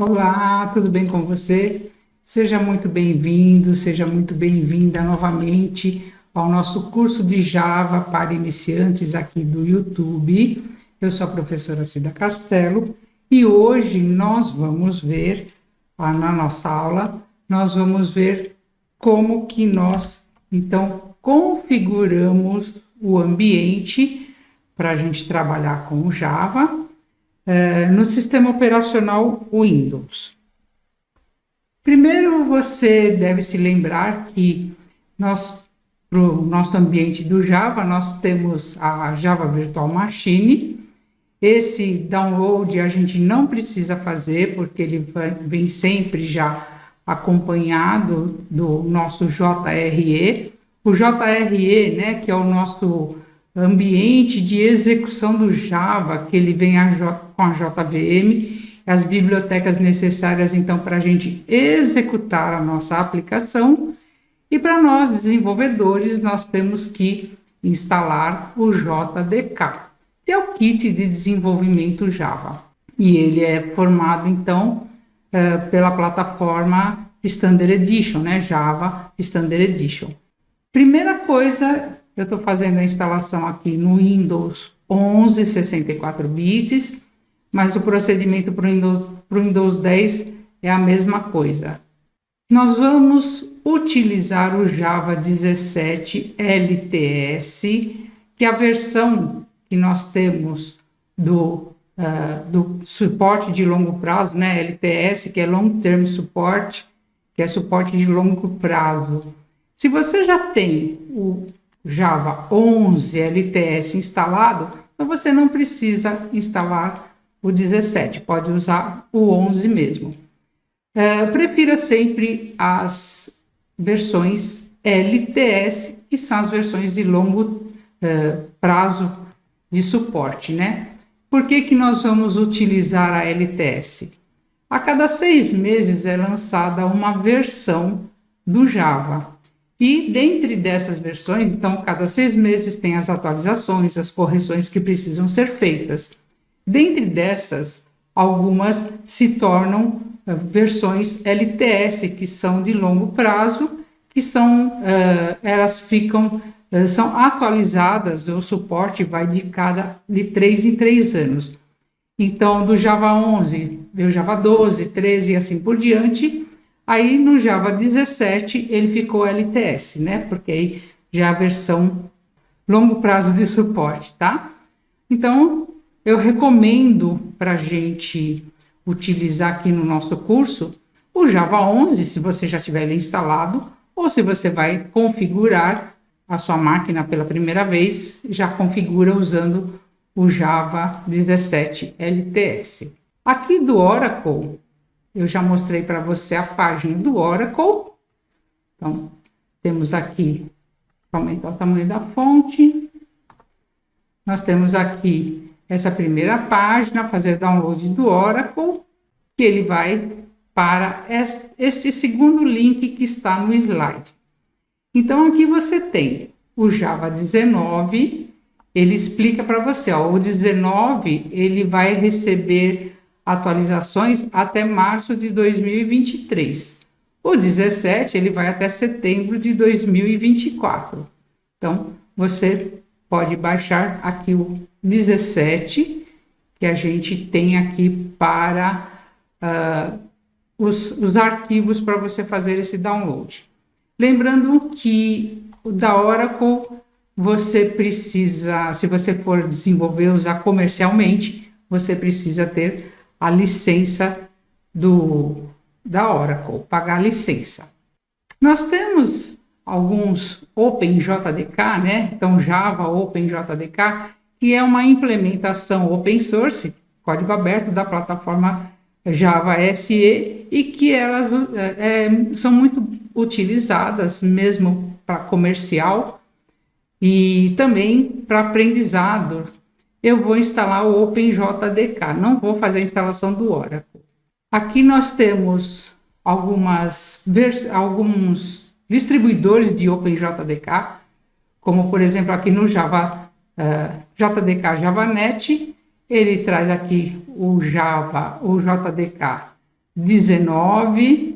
Olá, tudo bem com você? Seja muito bem-vindo, seja muito bem-vinda novamente ao nosso curso de Java para iniciantes aqui do YouTube. Eu sou a professora Cida Castelo e hoje nós vamos ver, na nossa aula, nós vamos ver como que nós, então, configuramos o ambiente para a gente trabalhar com o Java no sistema operacional Windows. Primeiro, você deve se lembrar que para o nosso ambiente do Java, nós temos a Java Virtual Machine. Esse download a gente não precisa fazer, porque ele vem sempre já acompanhado do nosso JRE. O JRE, né, que é o nosso ambiente de execução do Java, que ele vem com a JVM, as bibliotecas necessárias, então, para a gente executar a nossa aplicação. E para nós, desenvolvedores, nós temos que instalar o JDK, que é o Kit de Desenvolvimento Java. E ele é formado, então, pela plataforma Standard Edition, né? Java Standard Edition. Primeira coisa, eu estou fazendo a instalação aqui no Windows 11 64 bits, mas o procedimento para o Windows 10 é a mesma coisa. Nós vamos utilizar o Java 17 LTS, que é a versão que nós temos do suporte de longo prazo, né? LTS, que é Long Term Support, que é suporte de longo prazo. Se você já tem o Java 11 LTS instalado, então você não precisa instalar o 17, pode usar o 11 mesmo. Prefira sempre as versões LTS, que são as versões de longo prazo de suporte, né? Por que nós vamos utilizar a LTS? A cada 6 meses é lançada uma versão do Java. E dentre dessas versões, então, cada 6 meses tem as atualizações, as correções que precisam ser feitas. Dentre dessas, algumas se tornam versões LTS, que são de longo prazo, que elas são atualizadas, o suporte vai de 3 em 3 anos. Então, do Java 11, veio o Java 12, 13 e assim por diante. Aí no Java 17 ele ficou LTS, né? Porque aí já é a versão longo prazo de suporte, tá? Então, eu recomendo para a gente utilizar aqui no nosso curso o Java 11, se você já tiver ele instalado, ou se você vai configurar a sua máquina pela primeira vez, já configura usando o Java 17 LTS. Aqui do Oracle, eu já mostrei para você a página do Oracle. Então, temos aqui, vou aumentar o tamanho da fonte. Nós temos aqui essa primeira página, fazer download do Oracle, que ele vai para este segundo link que está no slide. Então, aqui você tem o Java 19, ele explica para você, ó, o 19 ele vai receber atualizações até março de 2023. O 17 ele vai até setembro de 2024. Então, você pode baixar aqui o 17, que a gente tem aqui para os arquivos para você fazer esse download. Lembrando que o da Oracle, você precisa, se você for desenvolver, usar comercialmente, você precisa ter a licença da Oracle, pagar a licença. Nós temos alguns OpenJDK, né? Então, Java OpenJDK, que é uma implementação open source, código aberto da plataforma Java SE, e que elas são muito utilizadas mesmo para comercial e também para aprendizado. Eu vou instalar o OpenJDK, não vou fazer a instalação do Oracle. Aqui nós temos alguns distribuidores de OpenJDK, como por exemplo aqui no Java, JDK JavaNet, ele traz aqui o JDK 19.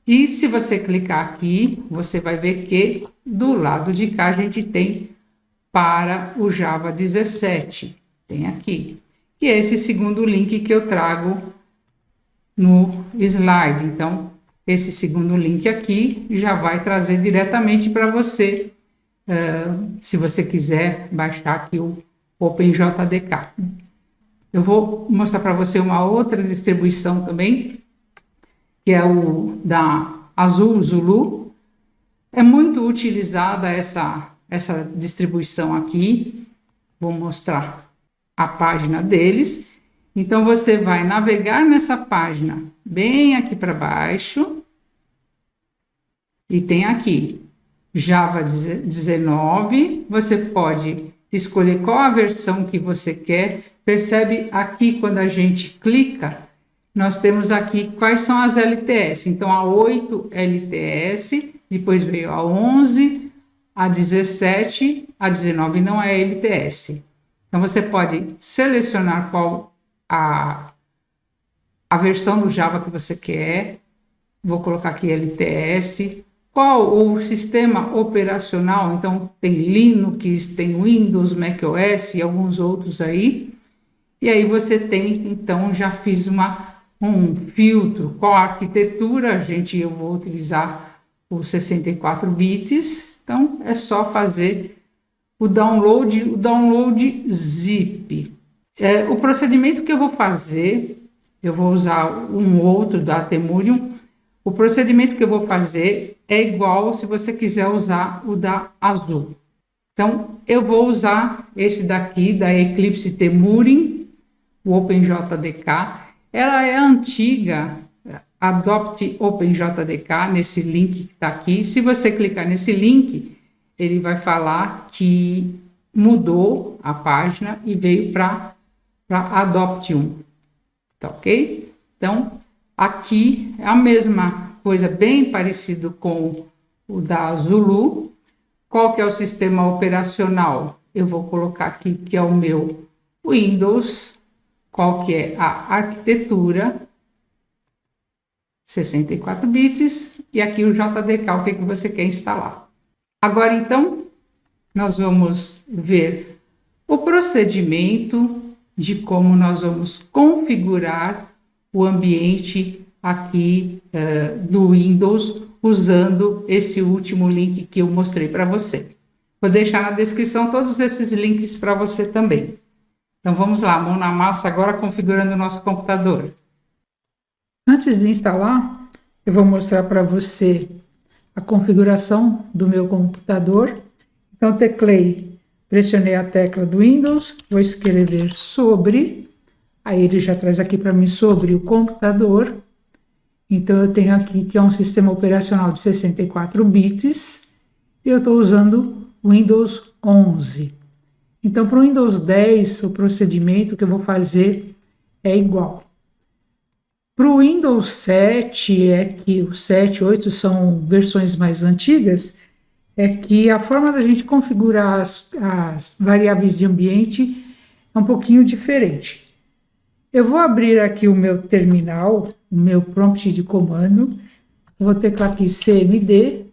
E se você clicar aqui, você vai ver que do lado de cá a gente tem para o Java 17. Tem aqui. E é esse segundo link que eu trago no slide. Então, esse segundo link aqui já vai trazer diretamente para você, se você quiser baixar aqui o OpenJDK. Eu vou mostrar para você uma outra distribuição também, que é o da Azul Zulu. É muito utilizada essa distribuição aqui. Vou mostrar a página deles. Então, você vai navegar nessa página bem aqui para baixo. E tem aqui Java 19. Você pode escolher qual a versão que você quer. Percebe aqui quando a gente clica, nós temos aqui quais são as LTS. Então, a 8 LTS, depois veio a 11, a 17, a 19 não é LTS. Então, você pode selecionar qual a versão do Java que você quer. Vou colocar aqui LTS. Qual o sistema operacional? Então, tem Linux, tem Windows, macOS e alguns outros aí. E aí você tem, então, já fiz um filtro. Qual a arquitetura? Eu vou utilizar o 64 bits. Então, é só fazer o download zip. O procedimento que eu vou fazer, eu vou usar um outro da Temurium. O procedimento que eu vou fazer é igual se você quiser usar o da Azul. Então, eu vou usar esse daqui da Eclipse Temurium, o OpenJDK. Ela é antiga, Adopt OpenJDK, nesse link que está aqui. Se você clicar nesse link, ele vai falar que mudou a página e veio para Adoptium. Tá ok? Então, aqui é a mesma coisa, bem parecido com o da Zulu. Qual que é o sistema operacional? Eu vou colocar aqui que é o meu Windows. Qual que é a arquitetura? 64 bits. E aqui o JDK, o que você quer instalar. Agora, então, nós vamos ver o procedimento de como nós vamos configurar o ambiente aqui do Windows usando esse último link que eu mostrei para você. Vou deixar na descrição todos esses links para você também. Então vamos lá, mão na massa agora configurando o nosso computador. Antes de instalar, eu vou mostrar para você a configuração do meu computador. Então teclei, pressionei a tecla do Windows, vou escrever sobre, aí ele já traz aqui para mim sobre o computador. Então eu tenho aqui que é um sistema operacional de 64 bits, e eu estou usando Windows 11. Então, para o Windows 10, o procedimento que eu vou fazer é igual. Para o Windows 7, é que o 7 e 8 são versões mais antigas, é que a forma da gente configurar as variáveis de ambiente é um pouquinho diferente. Eu vou abrir aqui o meu terminal, o meu prompt de comando, eu vou teclar aqui CMD,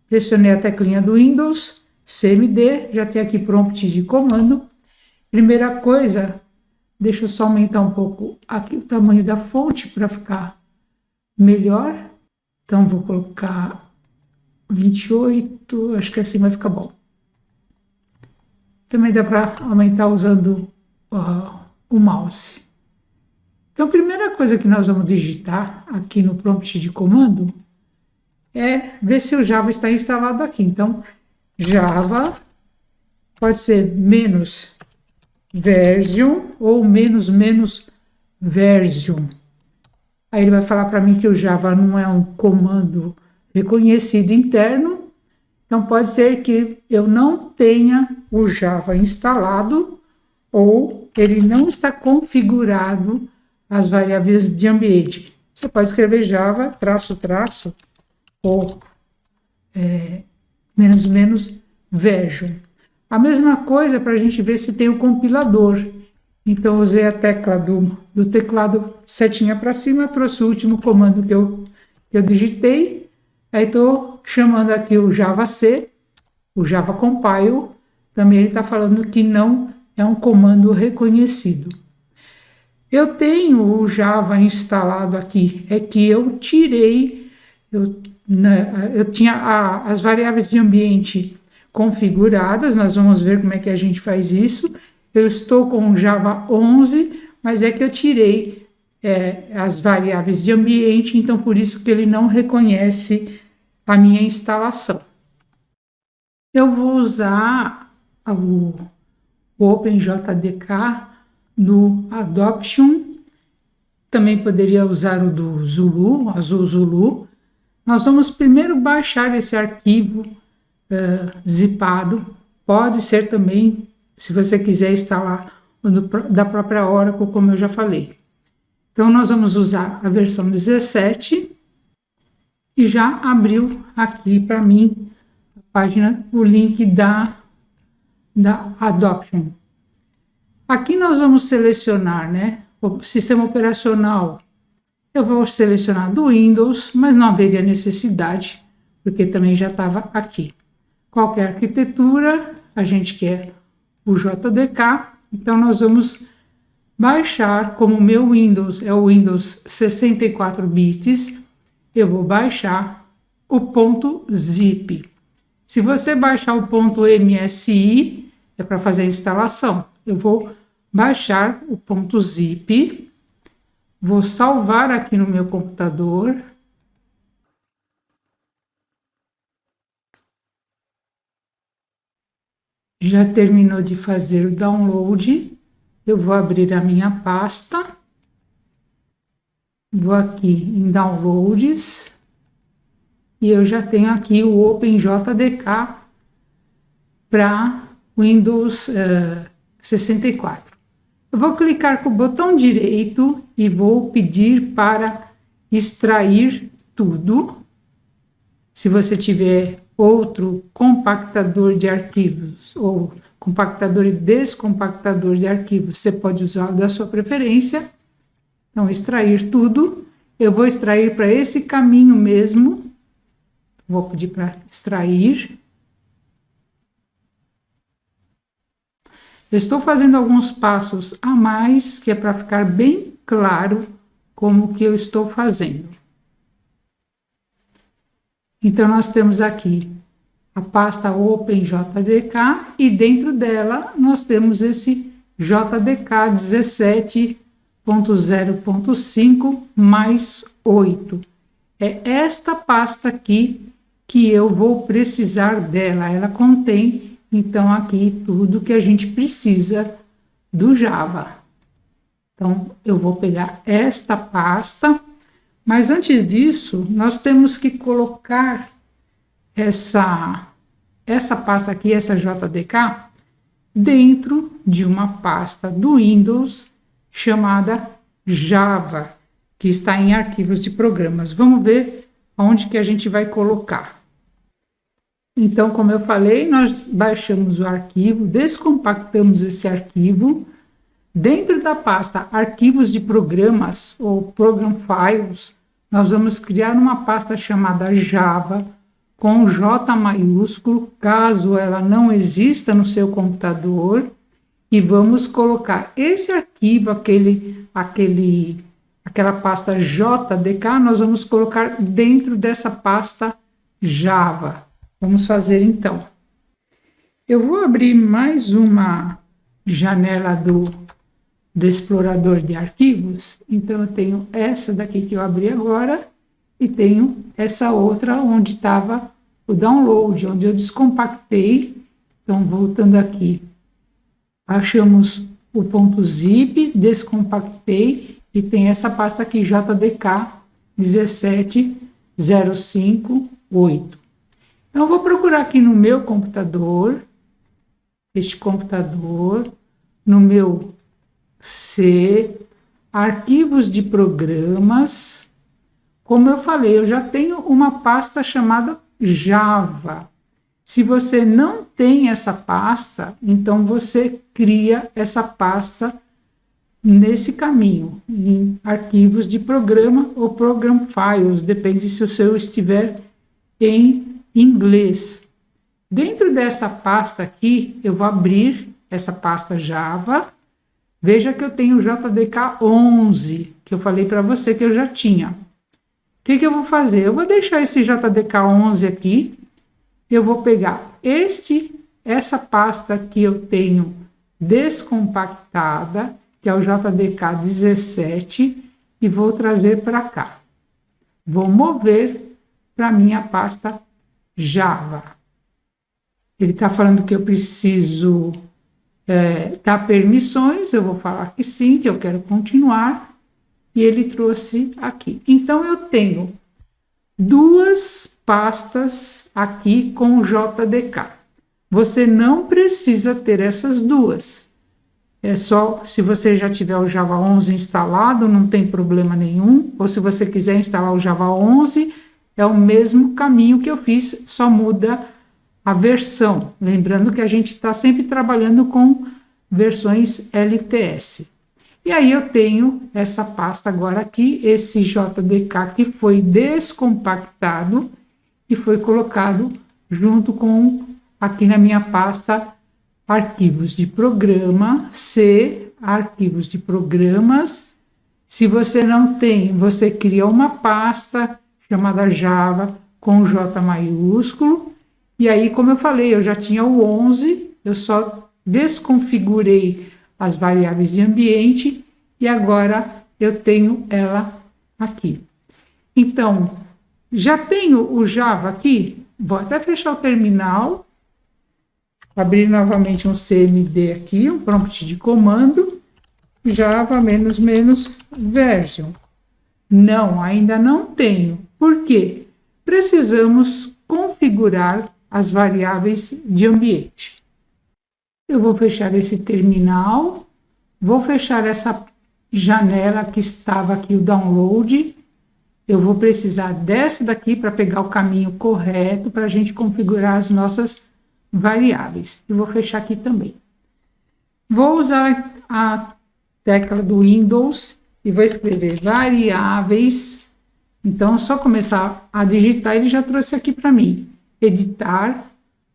pressionei a teclinha do Windows, CMD, já tem aqui prompt de comando. Primeira coisa, deixa eu só aumentar um pouco aqui o tamanho da fonte para ficar melhor. Então, vou colocar 28, acho que assim vai ficar bom. Também dá para aumentar usando o mouse. Então, a primeira coisa que nós vamos digitar aqui no prompt de comando é ver se o Java está instalado aqui. Então, Java pode ser menos version ou menos version. Aí ele vai falar para mim que o Java não é um comando reconhecido interno. Então, pode ser que eu não tenha o Java instalado ou ele não está configurado as variáveis de ambiente. Você pode escrever Java, traço, ou menos version. A mesma coisa para a gente ver se tem o compilador. Então, usei a tecla do teclado setinha para cima, trouxe o último comando que eu digitei. Aí estou chamando aqui o Java C, o Java Compile. Também ele está falando que não é um comando reconhecido. Eu tenho o Java instalado aqui, é que eu tirei, eu tinha as variáveis de ambiente configuradas, nós vamos ver como é que a gente faz isso. Eu estou com o Java 11, mas é que eu tirei as variáveis de ambiente, então por isso que ele não reconhece a minha instalação. Eu vou usar o OpenJDK no Adoption, também poderia usar o do Zulu, Azul Zulu. Nós vamos primeiro baixar esse arquivo zipado, pode ser também, se você quiser instalar da própria Oracle, como eu já falei. Então nós vamos usar a versão 17 e já abriu aqui para mim a página, o link da Adoption. Aqui nós vamos selecionar, né, o sistema operacional. Eu vou selecionar do Windows, mas não haveria necessidade, porque também já estava aqui. Qualquer arquitetura, a gente quer o JDK, então nós vamos baixar, como o meu Windows é o Windows 64 bits, eu vou baixar o .zip. Se você baixar o .msi, é para fazer a instalação. Eu vou baixar o .zip, vou salvar aqui no meu computador. Já terminou de fazer o download. Eu vou abrir a minha pasta. Vou aqui em Downloads. E eu já tenho aqui o OpenJDK para Windows 64. Eu vou clicar com o botão direito e vou pedir para extrair tudo. Se você tiver outro compactador de arquivos ou compactador e descompactador de arquivos, você pode usar o da sua preferência. Então, extrair tudo. Eu vou extrair para esse caminho mesmo. Vou pedir para extrair. Eu estou fazendo alguns passos a mais, que é para ficar bem claro como que eu estou fazendo. Então, nós temos aqui a pasta OpenJDK e dentro dela nós temos esse JDK 17.0.5 mais 8. É esta pasta aqui que eu vou precisar dela. Ela contém, então, aqui tudo que a gente precisa do Java. Então, eu vou pegar esta pasta, mas antes disso, nós temos que colocar essa pasta aqui, essa JDK, dentro de uma pasta do Windows chamada Java, que está em arquivos de programas. Vamos ver onde que a gente vai colocar. Então, como eu falei, nós baixamos o arquivo, descompactamos esse arquivo. Dentro da pasta Arquivos de Programas, ou Program Files, nós vamos criar uma pasta chamada Java, com J maiúsculo, caso ela não exista no seu computador, e vamos colocar esse arquivo, aquela pasta JDK, nós vamos colocar dentro dessa pasta Java. Vamos fazer então. Eu vou abrir mais uma janela do explorador de arquivos. Então eu tenho essa daqui que eu abri agora e tenho essa outra onde estava o download, onde eu descompactei. Então, voltando aqui, achamos o .zip, descompactei e tem essa pasta aqui JDK 17.058. Então, eu vou procurar aqui no meu computador, no meu C, arquivos de programas. Como eu falei, eu já tenho uma pasta chamada Java. Se você não tem essa pasta, então você cria essa pasta nesse caminho, em arquivos de programa ou program files, depende se o seu estiver em inglês. Dentro dessa pasta aqui, eu vou abrir essa pasta Java. Veja que eu tenho o JDK 11, que eu falei para você que eu já tinha. O que eu vou fazer? Eu vou deixar esse JDK 11 aqui. Eu vou pegar essa pasta que eu tenho descompactada, que é o JDK 17, e vou trazer para cá. Vou mover para minha pasta Java. Ele está falando que eu preciso dar permissões, eu vou falar que sim, que eu quero continuar, e ele trouxe aqui. Então, eu tenho duas pastas aqui com o JDK. Você não precisa ter essas duas. É só se você já tiver o Java 11 instalado, não tem problema nenhum. Ou se você quiser instalar o Java 11, é o mesmo caminho que eu fiz, só muda a versão. Lembrando que a gente está sempre trabalhando com versões LTS. E aí eu tenho essa pasta agora aqui, esse JDK que foi descompactado e foi colocado junto com aqui na minha pasta arquivos de programa, arquivos de programas. Se você não tem, você cria uma pasta chamada Java com J maiúsculo. E aí, como eu falei, eu já tinha o 11, eu só desconfigurei as variáveis de ambiente e agora eu tenho ela aqui. Então, já tenho o Java aqui, vou até fechar o terminal, abrir novamente um CMD aqui, um prompt de comando, Java --version. Não, ainda não tenho. Por quê? Precisamos configurar as variáveis de ambiente. Eu vou fechar esse terminal, vou fechar essa janela que estava aqui, o download. Eu vou precisar dessa daqui para pegar o caminho correto para a gente configurar as nossas variáveis. E vou fechar aqui também. Vou usar a tecla do Windows e vou escrever variáveis. Então, é só começar a digitar, ele já trouxe aqui para mim. Editar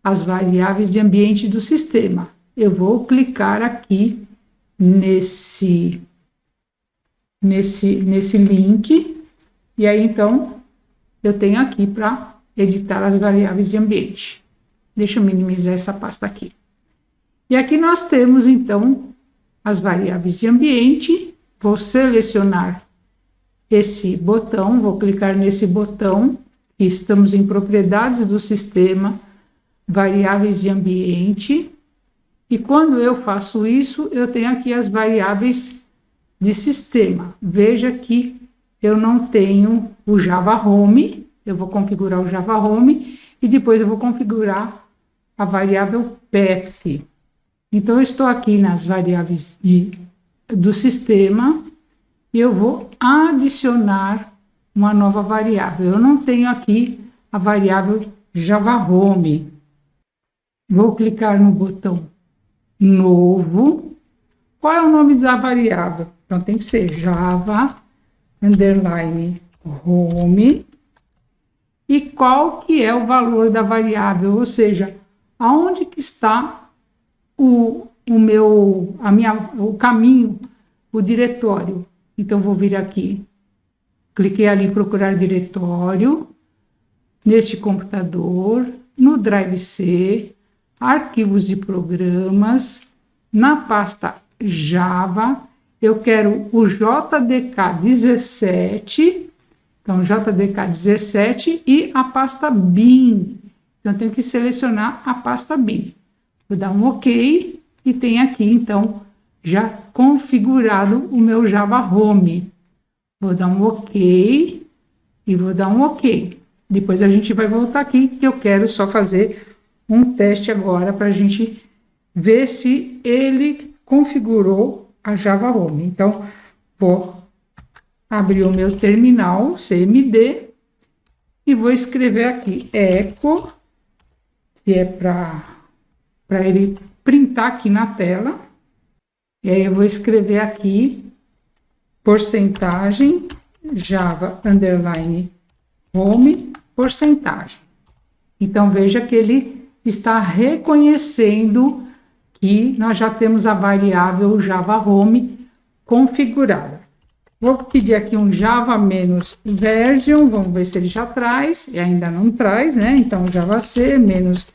as variáveis de ambiente do sistema. Eu vou clicar aqui nesse link, e aí então eu tenho aqui para editar as variáveis de ambiente. Deixa eu minimizar essa pasta aqui. E aqui nós temos então as variáveis de ambiente. Vou selecionar esse botão, vou clicar nesse botão, e estamos em propriedades do sistema, variáveis de ambiente. E quando eu faço isso, eu tenho aqui as variáveis de sistema. Veja que eu não tenho o Java Home, eu vou configurar o Java Home e depois eu vou configurar a variável path. Então, eu estou aqui nas variáveis do sistema e eu vou adicionar uma nova variável. Eu não tenho aqui a variável Java Home. Vou clicar no botão novo. Qual é o nome da variável? Então, tem que ser Java _home. E qual que é o valor da variável? Ou seja, aonde que está o caminho, o diretório? Então, vou vir aqui. Cliquei ali em procurar diretório. Neste computador, no Drive C, arquivos de programas, na pasta Java, eu quero o JDK 17, então JDK 17 e a pasta bin. Então, eu tenho que selecionar a pasta bin. Vou dar um OK e tem aqui, então, já configurado o meu Java Home. Vou dar um OK e vou dar um OK. Depois a gente vai voltar aqui, que eu quero só fazer um teste agora para a gente ver se ele configurou a Java Home. Então, vou abrir o meu terminal, CMD, e vou escrever aqui echo, que é para ele printar aqui na tela. E aí eu vou escrever aqui porcentagem Java underline home porcentagem. Então veja que ele está reconhecendo que nós já temos a variável Java home configurada. Vou pedir aqui um Java menos version, vamos ver se ele já traz, e ainda não traz, né? Então Java C menos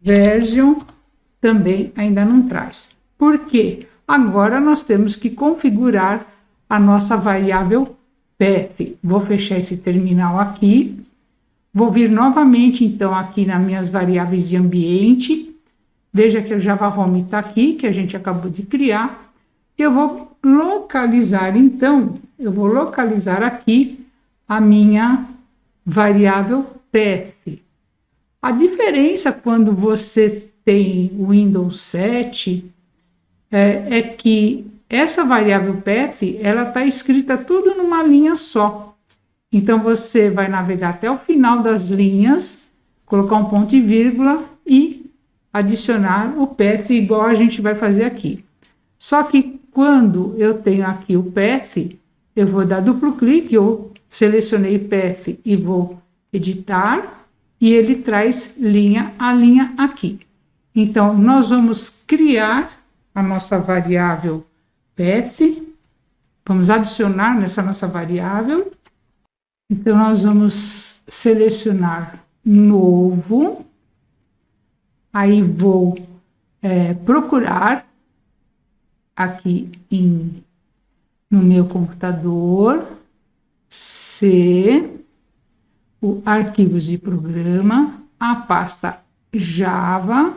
version também ainda não traz. Por quê? Agora nós temos que configurar a nossa variável path. Vou fechar esse terminal aqui. Vou vir novamente, então, aqui nas minhas variáveis de ambiente. Veja que o Java Home está aqui, que a gente acabou de criar. Eu vou localizar, então, eu vou localizar aqui a minha variável path. A diferença quando você tem o Windows 7 é que essa variável path, ela está escrita tudo numa linha só. Então, você vai navegar até o final das linhas, colocar um ponto e vírgula e adicionar o path igual a gente vai fazer aqui. Só que quando eu tenho aqui o path, eu vou dar duplo clique, eu selecionei path e vou editar, e ele traz linha a linha aqui. Então, nós vamos criar a nossa variável path, vamos adicionar nessa nossa variável. Então, nós vamos selecionar novo, aí vou procurar aqui no meu computador, C, o arquivos de programa, a pasta Java,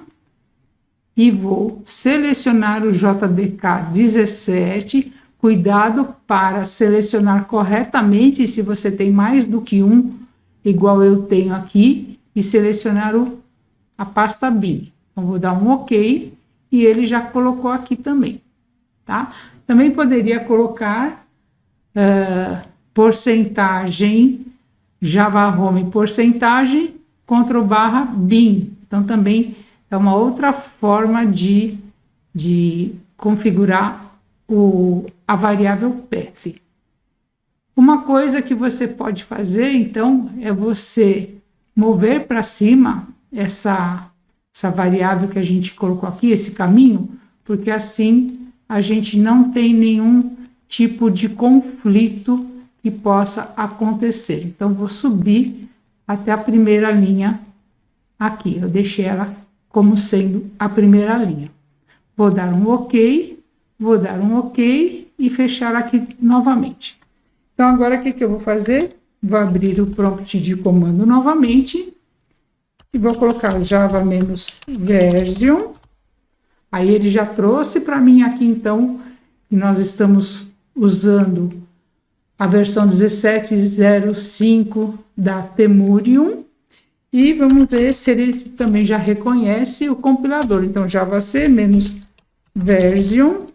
e vou selecionar o JDK 17, cuidado para selecionar corretamente se você tem mais do que um, igual eu tenho aqui, e selecionar a pasta bin. Então, vou dar um OK, e ele já colocou aqui também, tá? Também poderia colocar porcentagem, Java Home porcentagem, Ctrl/bin. Então, também é uma outra forma de configurar a variável path. Uma coisa que você pode fazer, então, é você mover para cima essa variável que a gente colocou aqui, esse caminho, porque assim a gente não tem nenhum tipo de conflito que possa acontecer. Então, vou subir até a primeira linha aqui. Eu deixei ela como sendo a primeira linha. Vou dar um OK, vou dar um OK e fechar aqui novamente. Então, agora o que eu vou fazer? Vou abrir o prompt de comando novamente e vou colocar Java menos version. Aí ele já trouxe para mim aqui, então, que nós estamos usando a versão 17.05 da Temurium. E vamos ver se ele também já reconhece o compilador. Então, Java C menos version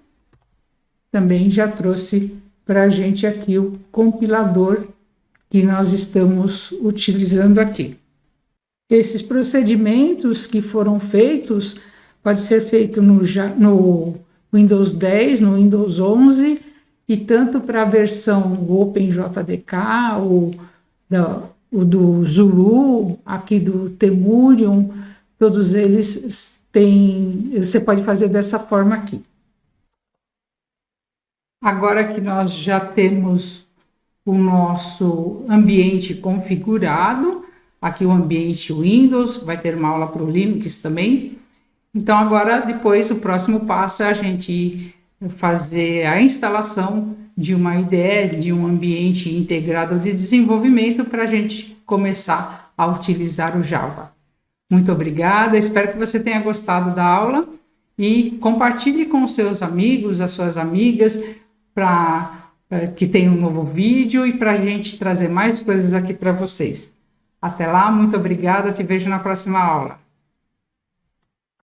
também já trouxe para a gente aqui o compilador que nós estamos utilizando aqui. Esses procedimentos que foram feitos, pode ser feito no Windows 10, no Windows 11, e tanto para a versão OpenJDK, ou o do Zulu, aqui do Temurium, todos eles têm, você pode fazer dessa forma aqui. Agora que nós já temos o nosso ambiente configurado, aqui o ambiente Windows, vai ter uma aula para o Linux também. Então agora, depois, o próximo passo é a gente fazer a instalação de uma IDE, de um ambiente integrado de desenvolvimento, para a gente começar a utilizar o Java. Muito obrigada, espero que você tenha gostado da aula e compartilhe com os seus amigos, as suas amigas, para que tenha um novo vídeo e para a gente trazer mais coisas aqui para vocês. Até lá, muito obrigada, te vejo na próxima aula.